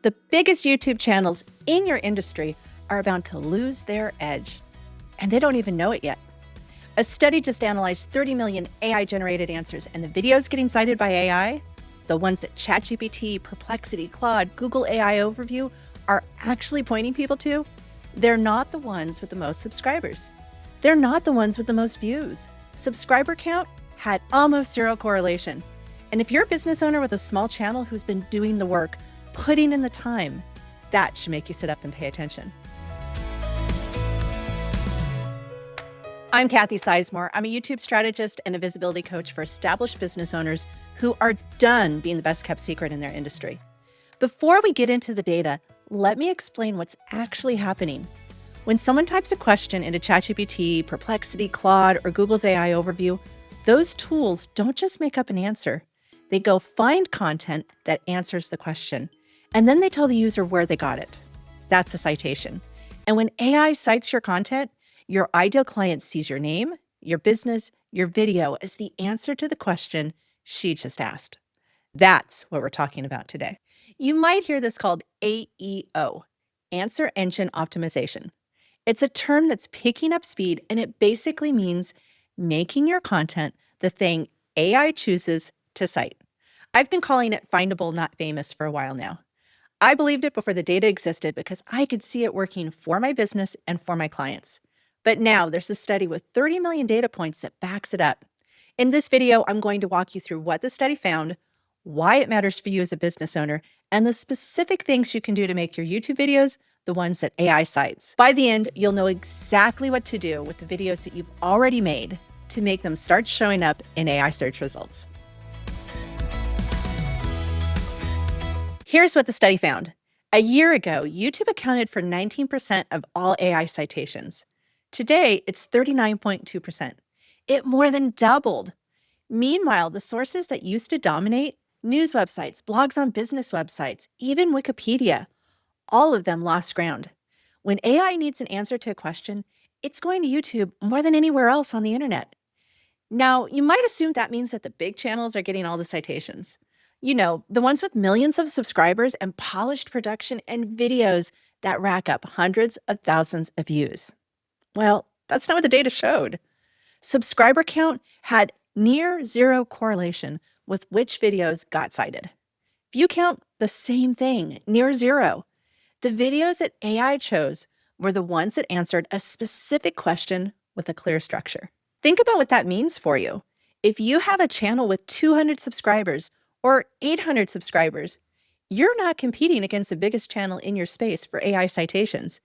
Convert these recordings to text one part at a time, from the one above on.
The biggest YouTube channels in your industry are about to lose their edge, and they don't even know it yet. A study just analyzed 30 million AI-generated answers, and the videos getting cited by AI, the ones that ChatGPT, Perplexity, Claude, Google AI Overview are actually pointing people to, they're not the ones with the most subscribers. They're not the ones with the most views. Subscriber count had almost zero correlation. And if you're a business owner with a small channel who's been doing the work, putting in the time, that should make you sit up and pay attention. I'm Kathy Sizemore. I'm a YouTube strategist and a visibility coach for established business owners who are done being the best kept secret in their industry. Before we get into the data, let me explain what's actually happening. When someone types a question into ChatGPT, Perplexity, Claude, or Google's AI Overview, those tools don't just make up an answer. They go find content that answers the question, and then they tell the user where they got it. That's a citation. And when AI cites your content, your ideal client sees your name, your business, your video as the answer to the question she just asked. That's what we're talking about today. You might hear this called AEO, Answer Engine Optimization. It's a term that's picking up speed, and it basically means making your content the thing AI chooses to cite. I've been calling it findable, not famous for a while now. I believed it before the data existed because I could see it working for my business and for my clients. But now there's a study with 30 million data points that backs it up. In this video, I'm going to walk you through what the study found, why it matters for you as a business owner, and the specific things you can do to make your YouTube videos the ones that AI cites. By the end, you'll know exactly what to do with the videos that you've already made to make them start showing up in AI search results. Here's what the study found. A year ago, YouTube accounted for 19% of all AI citations. Today, it's 39.2%. It more than doubled. Meanwhile, the sources that used to dominate, news websites, blogs on business websites, even Wikipedia, all of them lost ground. When AI needs an answer to a question, it's going to YouTube more than anywhere else on the internet. Now, you might assume that means that the big channels are getting all the citations. You know, the ones with millions of subscribers and polished production and videos that rack up hundreds of thousands of views. Well, that's not what the data showed. Subscriber count had near zero correlation with which videos got cited. View count, the same thing, near zero. The videos that AI chose were the ones that answered a specific question with a clear structure. Think about what that means for you. If you have a channel with 200 subscribers or 800 subscribers, you're not competing against the biggest channel in your space for AI citations.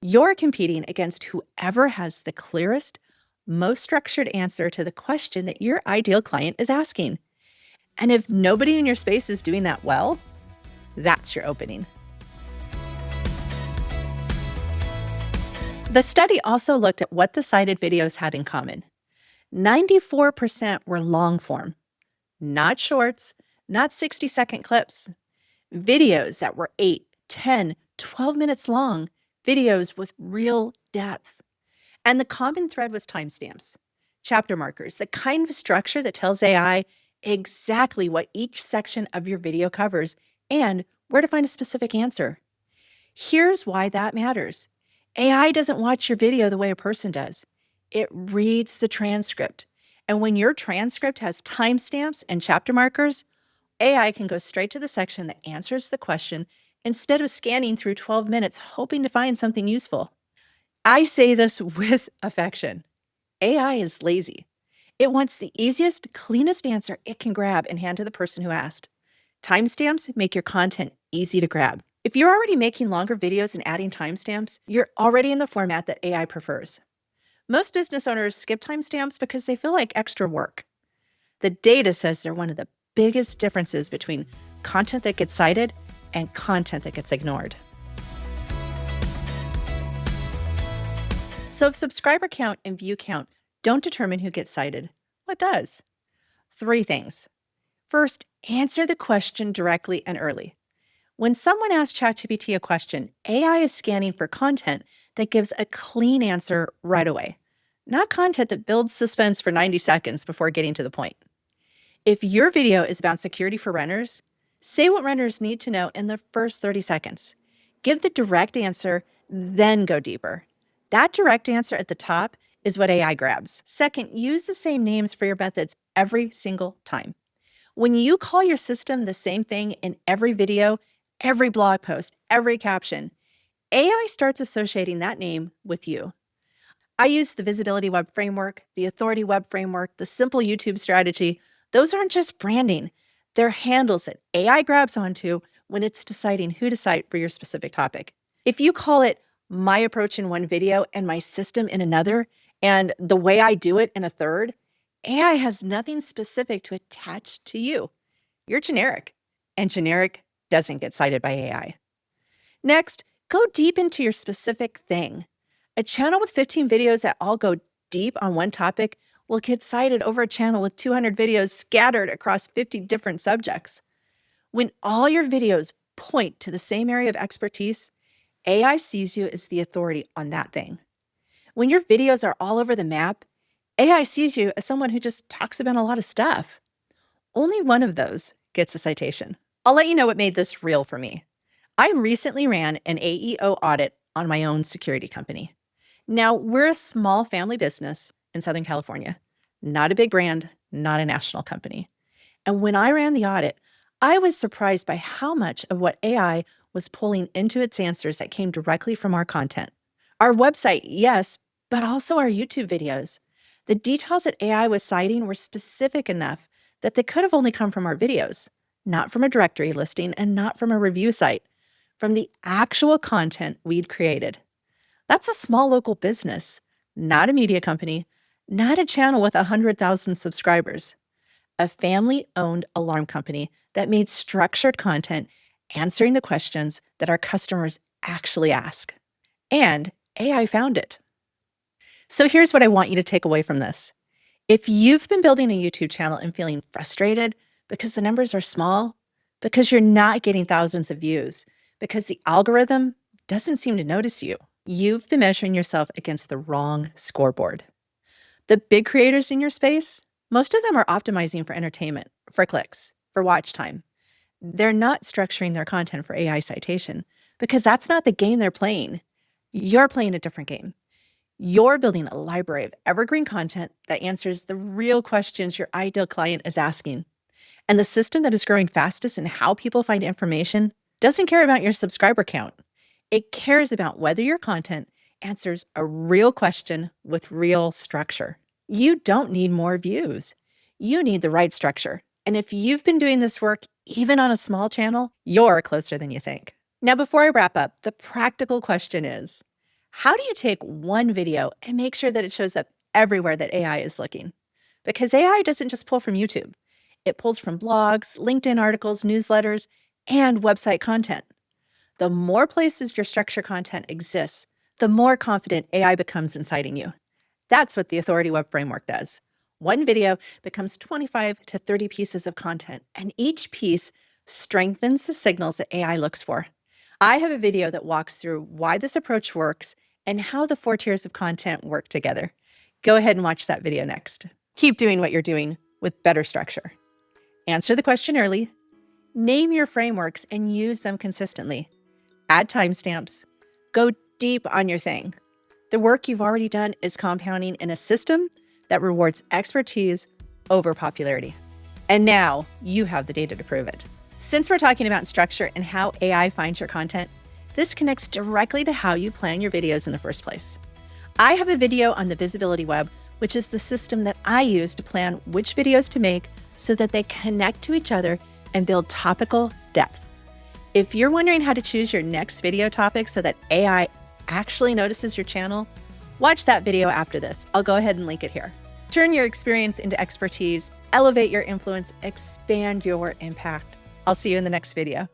You're competing against whoever has the clearest, most structured answer to the question that your ideal client is asking. And if nobody in your space is doing that well, that's your opening. The study also looked at what the cited videos had in common. 94% were long form, not shorts, not 60-second clips. Videos that were 8, 10, 12 minutes long, videos with real depth. And the common thread was timestamps, chapter markers, the kind of structure that tells AI exactly what each section of your video covers and where to find a specific answer. Here's why that matters. AI doesn't watch your video the way a person does. It reads the transcript. And when your transcript has timestamps and chapter markers, AI can go straight to the section that answers the question instead of scanning through 12 minutes hoping to find something useful. I say this with affection. AI is lazy. It wants the easiest, cleanest answer it can grab and hand to the person who asked. Timestamps make your content easy to grab. If you're already making longer videos and adding timestamps, you're already in the format that AI prefers. Most business owners skip timestamps because they feel like extra work. The data says they're one of the biggest differences between content that gets cited and content that gets ignored. So if subscriber count and view count don't determine who gets cited, what does? 3 things. First, answer the question directly and early. When someone asks ChatGPT a question, AI is scanning for content that gives a clean answer right away, not content that builds suspense for 90 seconds before getting to the point. If your video is about security for renters, Say what runners need to know in the first 30 seconds. Give the direct answer, then go deeper. That direct answer at the top is what AI grabs. Second, use the same names for your methods every single time. When you call your system the same thing in every video, every blog post, every caption, AI starts associating that name with you. I use the Visibility Web Framework, the Authority Web Framework, the Simple YouTube Strategy. Those aren't just branding. They're handles that AI grabs onto when it's deciding who to cite for your specific topic. If you call it my approach in one video and my system in another, and the way I do it in a third, AI has nothing specific to attach to you. You're generic, and generic doesn't get cited by AI. Next, go deep into your specific thing. A channel with 15 videos that all go deep on one topic will get cited over a channel with 200 videos scattered across 50 different subjects. When all your videos point to the same area of expertise, AI sees you as the authority on that thing. When your videos are all over the map, AI sees you as someone who just talks about a lot of stuff. Only one of those gets a citation. I'll let you know what made this real for me. I recently ran an AEO audit on my own security company. Now, we're a small family business in Southern California, not a big brand, not a national company. And when I ran the audit, I was surprised by how much of what AI was pulling into its answers that came directly from our content. Our website, yes, but also our YouTube videos. The details that AI was citing were specific enough that they could have only come from our videos, not from a directory listing and not from a review site, from the actual content we'd created. That's a small local business, not a media company, not a channel with 100,000 subscribers. A family-owned alarm company that made structured content answering the questions that our customers actually ask. And AI found it. So here's what I want you to take away from this. If you've been building a YouTube channel and feeling frustrated because the numbers are small, because you're not getting thousands of views, because the algorithm doesn't seem to notice you, you've been measuring yourself against the wrong scoreboard. The big creators in your space, most of them are optimizing for entertainment, for clicks, for watch time. They're not structuring their content for AI citation because that's not the game they're playing. You're playing a different game. You're building a library of evergreen content that answers the real questions your ideal client is asking. And the system that is growing fastest in how people find information doesn't care about your subscriber count. It cares about whether your content answers a real question with real structure. You don't need more views. You need the right structure. And if you've been doing this work, even on a small channel, you're closer than you think. Now, before I wrap up, the practical question is, how do you take one video and make sure that it shows up everywhere that AI is looking? Because AI doesn't just pull from YouTube. It pulls from blogs, LinkedIn articles, newsletters, and website content. The more places your structured content exists, the more confident AI becomes in citing you. That's what the Authority Web Framework does. One video becomes 25 to 30 pieces of content, and each piece strengthens the signals that AI looks for. I have a video that walks through why this approach works and how the 4 tiers of content work together. Go ahead and watch that video next. Keep doing what you're doing with better structure. Answer the question early, name your frameworks and use them consistently. Add timestamps. Go deep on your thing. The work you've already done is compounding in a system that rewards expertise over popularity. And now you have the data to prove it. Since we're talking about structure and how AI finds your content, this connects directly to how you plan your videos in the first place. I have a video on the Visibility Web, which is the system that I use to plan which videos to make so that they connect to each other and build topical depth. If you're wondering how to choose your next video topic so that AI actually notices your channel, watch that video after this. I'll go ahead and link it here. Turn your experience into expertise, elevate your influence, expand your impact. I'll see you in the next video.